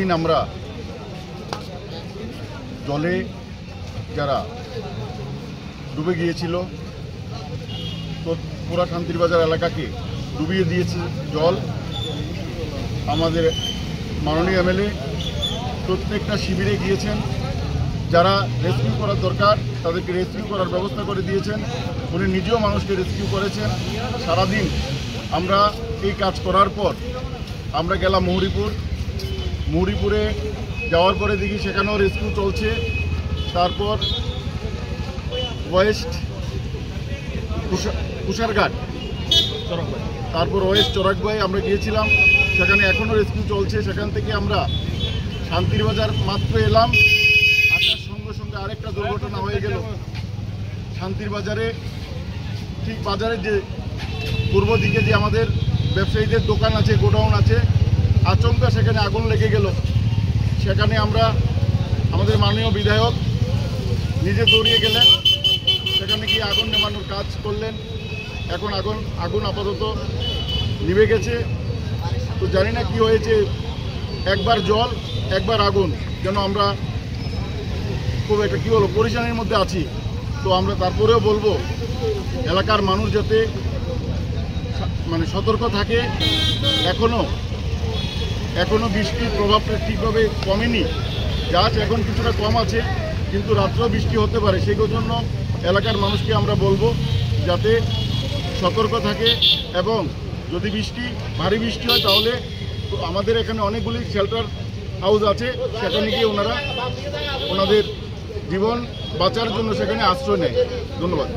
সারাদিন আমরা জলে যারা ডুবে গিয়েছিল, তো পুরা শান্তিরবাজার এলাকাকে ডুবিয়ে দিয়েছে জল। আমাদের মাননীয় এমএলএ প্রত্যেকটা শিবিরে গিয়েছেন, যারা রেস্কিউ করার দরকার তাদেরকে রেস্কিউ করার ব্যবস্থা করে দিয়েছেন। উনি নিজেও মানুষকে রেস্কিউ করেছেন। সারাদিন আমরা এই কাজ করার পর আমরা গেলাম মুহুরীপুরে যাওয়ার পরে দেখি সেখানেও রেস্কিউ চলছে। তারপর ওয়েস্ট কুশারঘাট, তারপর ওয়েস্ট চরাকবাই আমরা গিয়েছিলাম, সেখানে এখনও রেস্কিউ চলছে। সেখান থেকে আমরা শান্তিরবাজার মাত্র এলাম, আসার সঙ্গে সঙ্গে আরেকটা দুর্ঘটনা হয়ে গেল। শান্তিরবাজারে ঠিক বাজারের যে পূর্ব দিকে যে আমাদের ব্যবসায়ীদের দোকান আছে, গোডাউন আছে, আচমকা সেখানে আগুন লেগে গেল। সেখানে আমরা আমাদের মাননীয় বিধায়ক নিজে দৌড়িয়ে গেলেন, সেখানে গিয়ে আগুন নেভানোর কাজ করলেন। এখন আগুন আপাতত নিভে গেছে। তো জানি না কি হয়েছে, একবার জল একবার আগুন, যেন আমরা খুব একটা কী বলবো পরিশানির মধ্যে আছি। তো আমরা তারপরেও বলবো এলাকার মানুষ যাতে সতর্ক থাকে। এখনো বৃষ্টির প্রভাবটা ঠিকভাবে কমেনি, গাছ এখন কিছুটা কম আছে, কিন্তু রাত্রেও বৃষ্টি হতে পারে। সেই জন্য এলাকার মানুষকে আমরা বলবো যাতে সতর্ক থাকে, এবং যদি ভারী বৃষ্টি হয় তাহলে আমাদের এখানে অনেকগুলি শেল্টার হাউস আছে, সেখানে গিয়ে ওনারা ওনাদের জীবন বাঁচার জন্য সেখানে আশ্রয় নেয়। ধন্যবাদ।